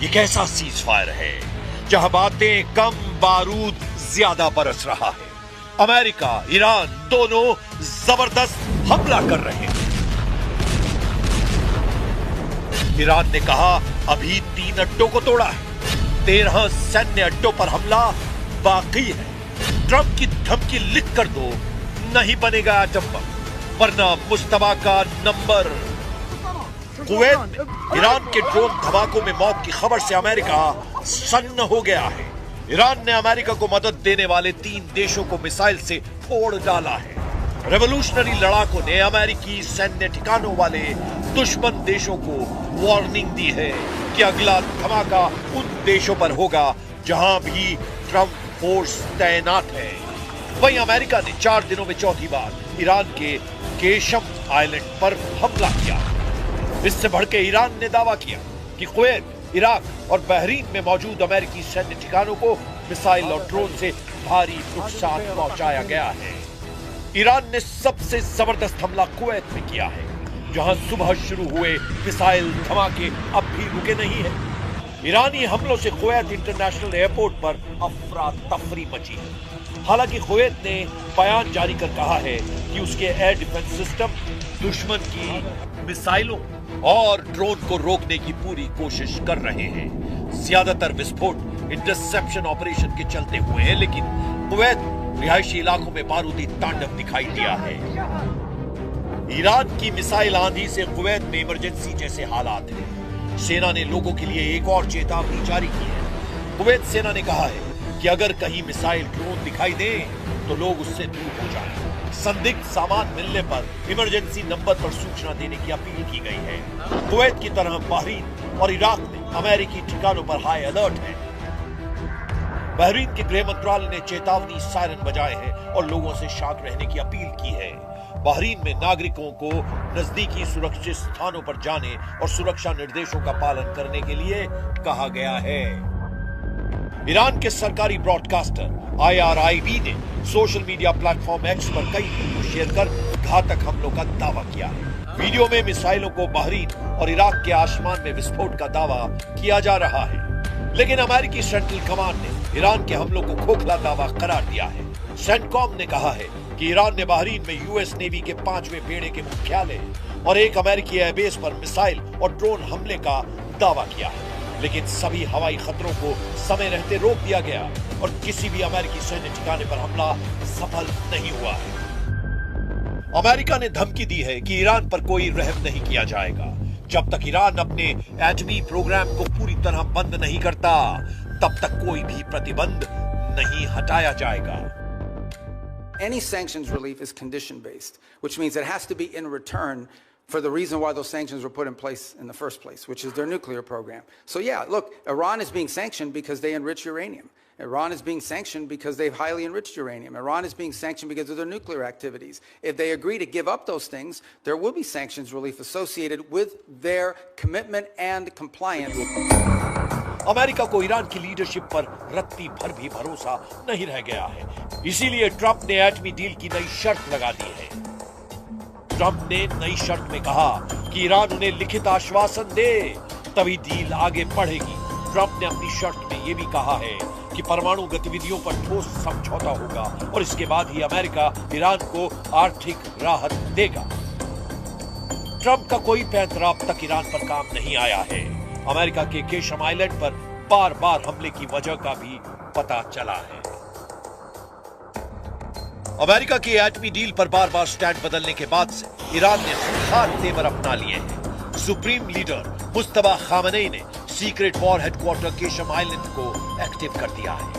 ये कैसा cease fire है जहां बातें कम, बारूद ज्यादा बरस रहा है। अमेरिका, ईरान दोनों जबरदस्त हमला कर रहे हैं। ईरान ने कहा अभी 3 अड्डों को तोड़ा है, 13 सैन्य अड्डों पर हमला बाकी है। ट्रंप की धमकी लिख कर दो, नहीं बनेगा एटम बम, वरना मुश्तबा का नंबर। कुवैत में ईरान के ड्रोन धमाकों में मौत की खबर से अमेरिका सन्न हो गया है। ईरान ने अमेरिका को मदद देने वाले 3 देशों को मिसाइल से फोड़ डाला है। रेवोल्यूशनरी लड़ाकों ने अमेरिकी सैन्य ठिकानों वाले दुश्मन देशों को वार्निंग दी है कि अगला धमाका उन देशों पर होगा जहां भी ट्रंप फोर्स तैनात है। वहीं अमेरिका ने 4 दिनों में चौथी बार ईरान के केशम आइलैंड पर हमला किया। इससे भड़के ईरान ने दावा किया कि कुवैत, इराक और बहरीन में मौजूद अमेरिकी सैन्य ठिकानों को मिसाइल और ड्रोन से भारी नुकसान पहुंचाया गया है। ईरान ने सबसे जबरदस्त हमला कुवैत में किया है, जहां सुबह शुरू हुए मिसाइल धमाके अब भी रुके नहीं है। ईरानी हमलों से कुवैत इंटरनेशनल एयरपोर्ट पर अफरा तफरी मची है। हालांकि कुवैत ने बयान जारी कर कहा है कि उसके एयर डिफेंस सिस्टम दुश्मन की मिसाइलों और ड्रोन को रोकने की पूरी कोशिश कर रहे हैं। ज्यादातर विस्फोट इंटरसेप्शन ऑपरेशन के चलते हुए हैं, लेकिन कुवैत रिहायशी इलाकों में बारूदी तांडव दिखाई दिया है। ईरान की मिसाइल आंधी से कुवैत में इमरजेंसी जैसे हालात हैं। सेना ने लोगों के लिए एक और चेतावनी जारी की है। कुवैत सेना ने कहा है कि अगर कहीं मिसाइल, ड्रोन दिखाई दे तो लोग उससे दूर हो जाएं। संदिग्ध सामान मिलने पर इमरजेंसी नंबर पर सूचना देने की अपील की गई है। कुवैत की तरह बहरीन और इराक में अमेरिकी ठिकानों पर हाई अलर्ट है। बहरीन के गृह मंत्रालय ने चेतावनी सायरन बजाए हैं और लोगों से शांत रहने की अपील की है। बहरीन में नागरिकों को नजदीकी सुरक्षित स्थानों पर जाने और सुरक्षा निर्देशों का पालन करने के लिए कहा गया है। ईरान के सरकारी ब्रॉडकास्टर IRIB ने सोशल मीडिया प्लेटफॉर्म X पर कई वीडियो शेयर कर घातक हमलों का दावा किया है। वीडियो में मिसाइलों को बहरीन और इराक के आसमान में विस्फोट का दावा किया जा रहा है, लेकिन अमेरिकी सेंट्रल कमांड ने ईरान के हमलों को खोखला दावा करार दिया है। सेंटकॉम ने कहा है कि ईरान ने बहरीन में US नेवी के 5वें बेड़े के मुख्यालय और एक अमेरिकी एयरबेस पर मिसाइल और ड्रोन हमले का दावा किया है, लेकिन सभी हवाई खतरों को समय रहते रोक दिया गया और किसी भी अमेरिकी सैन्य ठिकाने पर हमला सफल नहीं हुआ है। अमेरिका ने धमकी दी है कि ईरान पर कोई रहम नहीं किया जाएगा। जब तक ईरान अपने एटमी प्रोग्राम को पूरी तरह बंद नहीं करता, तब तक कोई भी प्रतिबंध नहीं हटाया जाएगा। Any sanctions relief is condition based, which means it has to be in return for the reason why those sanctions were put in place in the first place, which is their nuclear program. So yeah, look, Iran is being sanctioned because they enrich uranium. Iran is being sanctioned because they've highly enriched uranium. Iran is being sanctioned because of their nuclear activities. If they agree to give up those things, there will be sanctions relief associated with their commitment and compliance. America को Iran की leadership पर रत्ती भर भी भरोसा नहीं रह गया है। इसीलिए ट्रंप ने एटमी डील की नई शर्त लगा दी है। ट्रंप ने नई शर्त में कहा कि ईरान उन्हें लिखित आश्वासन दे, तभी डील आगे बढ़ेगी। ट्रंप ने अपनी शर्त में यह भी कहा है कि परमाणु गतिविधियों पर ठोस समझौता होगा और इसके बाद ही अमेरिका ईरान को आर्थिक राहत देगा। ट्रंप का कोई पैंतरा अब तक ईरान पर काम नहीं आया है। अमेरिका के केशम आइलैंड पर बार बार हमले की वजह का भी पता चला है। अमेरिका की एटमी डील पर बार बार स्टैंड बदलने के बाद से ईरान ने खास तेवर अपना लिए हैं। सुप्रीम लीडर मुस्तबा खामनेई ने secret war headquarter Qeshm island को एक्टिव कर दिया है।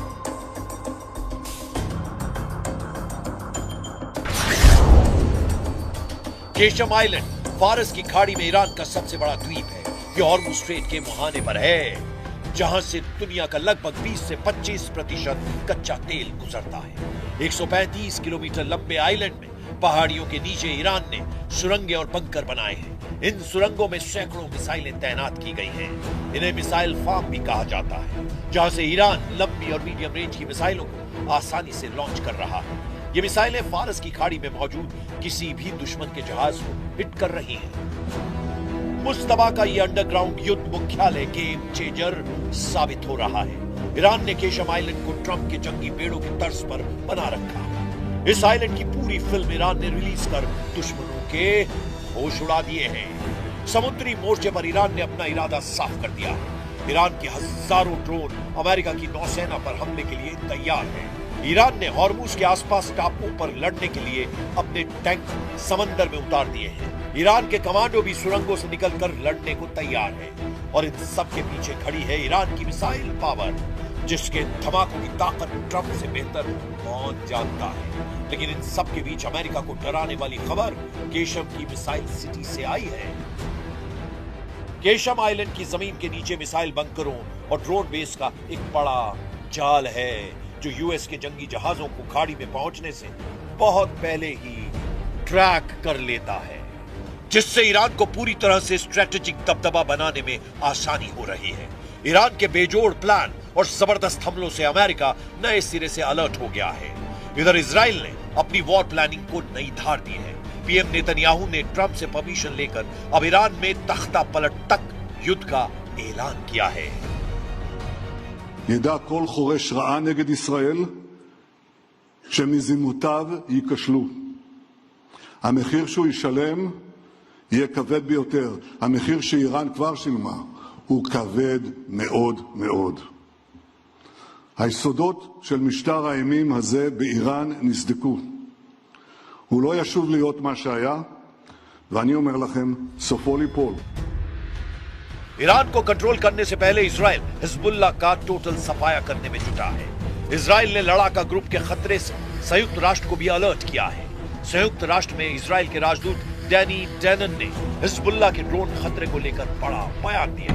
केशम आइलैंड फारस की खाड़ी में ईरान का सबसे बड़ा द्वीप है। यह हॉर्मुज़ स्ट्रेट के मुहाने पर है, जहां से दुनिया का लगभग 20 से 25% कच्चा तेल गुजरता है। 135 किलोमीटर लंबे आइलैंड में पहाड़ियों के नीचे ईरान ने सुरंगें और बंकर बनाए हैं। इन सुरंगों में सैकड़ों मिसाइलें तैनात की गई हैं। इन्हें मिसाइल फार्म भी कहा जाता है, जहां से ईरान लंबी और मीडियम रेंज की मिसाइलों को आसानी से लॉन्च कर रहा है। ये मिसाइलें फारस की खाड़ी में मौजूद किसी भी दुश्मन के जहाज को हिट कर रही हैं। मुस्तफा का यह अंडरग्राउंड युद्ध मुख्यालय गेम चेंजर साबित हो रहा है। ईरान ने केशम आइलैंड को ट्रंप के जंगी बेड़ों की तर्ज पर बना रखा। इस आइलैंड की पूरी फिल्म ईरान ने रिलीज कर दुश्मनों के होश उड़ा दिए हैं। समुद्री मोर्चे पर ईरान ने अपना इरादा साफ कर दिया है। ईरान के हजारों ड्रोन अमेरिका की नौसेना पर हमले के लिए तैयार हैं। ईरान ने हॉर्मुज के आसपास टापुओं पर लड़ने के लिए अपने टैंक समंदर में उतार दिए हैं। ईरान के कमांडो भी सुरंगों से निकलकर लड़ने को तैयार है। और इन सब के पीछे खड़ी है ईरान की मिसाइल पावर, जिसके धमाकों की ताकत ट्रंप से बेहतर कौन जानता है। लेकिन इन सब के बीच अमेरिका को डराने वाली खबर केशम की मिसाइल सिटी से आई है। केशम आइलैंड की जमीन के नीचे मिसाइल बंकरों और ड्रोन बेस का एक बड़ा जाल है, जो यूएस के जंगी जहाजों को खाड़ी में पहुंचने से बहुत पहले ही ट्रैक कर लेता है, जिससे ईरान को पूरी तरह से स्ट्रेटेजिक दबदबा बनाने में आसानी हो रही है। ईरान के बेजोड़ प्लान और जबरदस्त हमलों से अमेरिका नए सिरे से अलर्ट हो गया है। इधर इजराइल ने अपनी वॉर प्लानिंग को नई धार दी है। पीएम नेतन्याहू ने ट्रंप से परमिशन लेकर अब ईरान में तख्ता पलट तक युद्ध का ऐलान किया है। ידע כל חורש רעה נגד ישראל שמזימותיו ייכשלו. המחיר שהוא ישלם יהיה כבד ביותר. המחיר שאיראן כבר שילמה הוא כבד מאוד מאוד. היסודות של משטר האימים הזה באיראן נסדקו. הוא לא ישוב להיות מה שהיה, ואני אומר לכם, סופו ליפול. ईरान को कंट्रोल करने से पहले इजराइल हिजबुल्लाह का टोटल सफाया करने में जुटा है। इजराइल ने लड़ाका ग्रुप के खतरे से संयुक्त राष्ट्र को भी अलर्ट किया है। संयुक्त राष्ट्र में इजराइल के राजदूत डैनी डैनन ने हिजबुल्लाह के ड्रोन खतरे को लेकर बड़ा बयान दिया।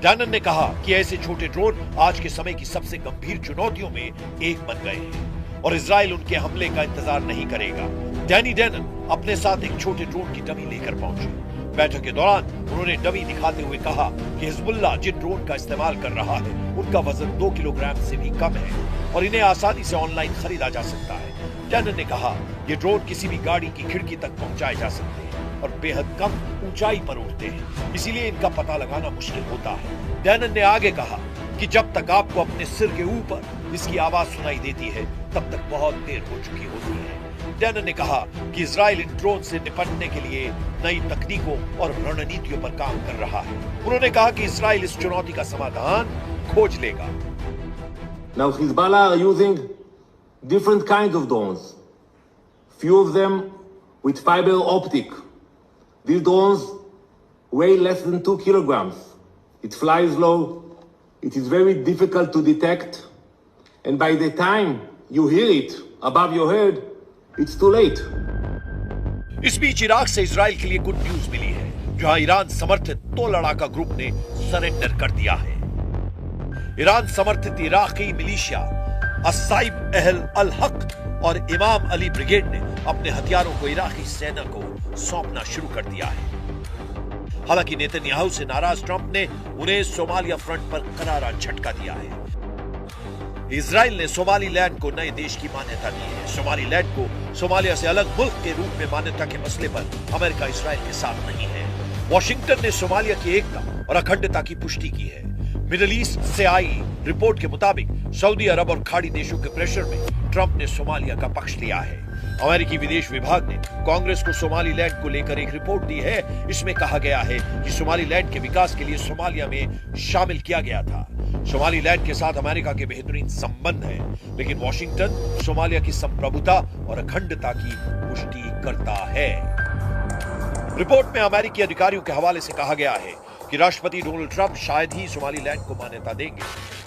डैनन ने कहा कि ऐसे छोटे ड्रोन आज के समय की सबसे गंभीर चुनौतियों में एक बन गए हैं और इजराइल उनके हमले का इंतजार नहीं करेगा। डैनी डैनन अपने साथ एक छोटे ड्रोन की डमी लेकर पहुंचे। बैठक के दौरान उन्होंने डमी दिखाते हुए कहा कि हिजबुल्लाह जिन ड्रोन का इस्तेमाल कर रहा है उनका वजन 2 किलोग्राम से भी कम है और इन्हें आसानी से ऑनलाइन खरीदा जा सकता है। डैनन ने कहा ये ड्रोन किसी भी गाड़ी की खिड़की तक पहुंचाए जा सकते हैं और बेहद कम ऊंचाई पर उड़ते हैं, इसीलिए इनका पता लगाना मुश्किल होता है। डैनन ने आगे कहा कि जब तक आपको अपने सिर के ऊपर इसकी आवाज सुनाई देती है तब तक बहुत देर हो चुकी होती है। डैनन ने कहा कि इजराइल इन ड्रोन से निपटने के लिए नई तकनीकों और रणनीतियों पर काम कर रहा है। उन्होंने कहा कि इजराइल इस चुनौती का समाधान खोज लेगा। Now Hezbollah are using different kinds of drones. Few of them with fiber optic. These drones weigh less than 2 kilograms. It flies low. It is very difficult to detect. And by the time you hear it above your head, it's too late. इस बीच Iraq से Israel के लिए good news मिली है, जहां Iran समर्थित 2 लड़ाका group ने surrender कर दिया है। ईरान समर्थित इराकी मिलिशिया अस्साइब अहल अल हक और इमाम अली ब्रिगेड ने अपने हथियारों को इराकी सेना को सौंपना शुरू कर दिया है। हालांकि नेतन्याहू से नाराज ट्रंप ने उन्हें सोमालिया फ्रंट पर करारा झटका दिया है। इजराइल ने सोमालीलैंड को नए देश की मान्यता दी है। सोमालीलैंड को सोमालिया से अलग मुल्क के रूप में मान्यता के मसले पर अमेरिका इजराइल के साथ नहीं है। वॉशिंगटन ने सोमालिया की एकता और अखंडता की पुष्टि की है। मिडिल ईस्ट से आई रिपोर्ट के मुताबिक सऊदी अरब और खाड़ी देशों के प्रेशर में ट्रंप ने सोमालिया का पक्ष लिया है। अमेरिकी विदेश विभाग ने कांग्रेस को सोमालीलैंड को लेकर एक रिपोर्ट दी है। इसमें कहा गया है कि सोमालीलैंड के विकास के लिए सोमालिया में शामिल किया गया था। सोमालीलैंड के साथ अमेरिका के बेहतरीन संबंध हैं, लेकिन वॉशिंगटन सोमालिया की संप्रभुता और अखंडता की पुष्टि करता है। रिपोर्ट में अमेरिकी अधिकारियों के हवाले से कहा गया है कि राष्ट्रपति डोनाल्ड ट्रंप शायद ही सोमालीलैंड को मान्यता देंगे,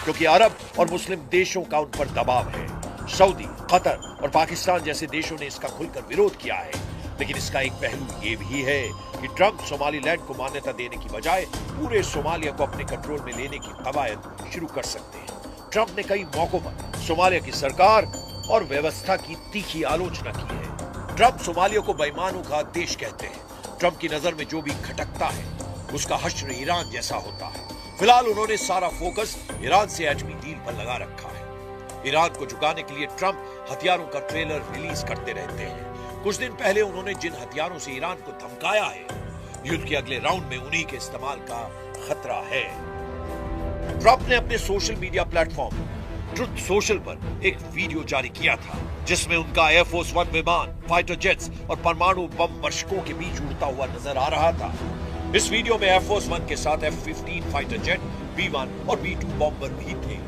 क्योंकि अरब और मुस्लिम देशों का उन पर दबाव है। सऊदी, कतर और पाकिस्तान जैसे देशों ने इसका खुलकर विरोध किया है। लेकिन इसका एक पहलू ये भी है कि ट्रंप सोमालीलैंड को मान्यता देने की बजाय पूरे सोमालिया को अपने कंट्रोल में लेने की कवायद शुरू कर सकते हैं। ट्रंप ने कई मौकों पर सोमालिया की सरकार और व्यवस्था की तीखी आलोचना की है। ट्रंप सोमालिया को बेईमानों का देश कहते हैं। ट्रंप की नजर में जो भी खटकता है उसका हश्र ईरान जैसा होता है। फिलहाल उन्होंने सारा फोकस ईरान से एटमी डील पर लगा रखा है। ईरान को झुकाने के लिए ट्रंप हथियारों का ट्रेलर रिलीज करते रहते हैं। कुछ दिन पहले उन्होंने जिन हथियारों से ईरान को धमकाया है, युद्ध के अगले राउंड में उन्हीं के इस्तेमाल का खतरा है। ट्रंप ने अपने social media platform truth social पर एक वीडियो जारी किया था, जिसमें उनका एयरफोर्स वन विमान, फाइटर जेट्स और परमाणु बम वर्षकों के बीच उड़ता हुआ नजर आ रहा था। इस वीडियो में एयरफोर्स वन के साथ F-15 फाइटर जेट, B-1 और B-2 बॉम्बर भी थे।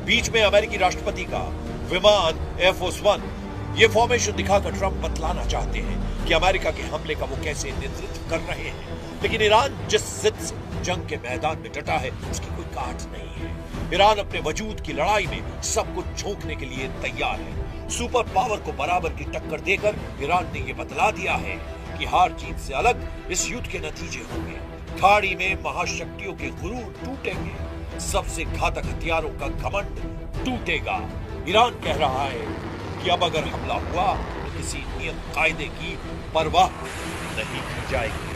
बीच में अमेरिकी राष्ट्रपति का विमान एयरफोर्स वन। ये फॉर्मेशन दिखाकर ट्रंप बतलाना चाहते हैं कि अमेरिका के हमले का वो कैसे नेतृत्व कर रहे हैं। लेकिन ईरान जिस जिद से जंग के मैदान में डटा है, उसकी कोई काट नहीं है। ईरान अपने वजूद की लड़ाई में सब कुछ झोंकने के लिए तैयार है। सुपर पावर को बराबर की टक्कर देकर ईरान ने ये बतला दिया है कि हार जीत से अलग इस युद्ध के नतीजे होंगे। खाड़ी में महाशक्तियों के गुरूर टूटेंगे, सबसे घातक हथियारों का घमंड टूटेगा। ईरान कह रहा है कि अब अगर हमला हुआ तो किसी नियम कायदे की परवाह नहीं की जाएगी।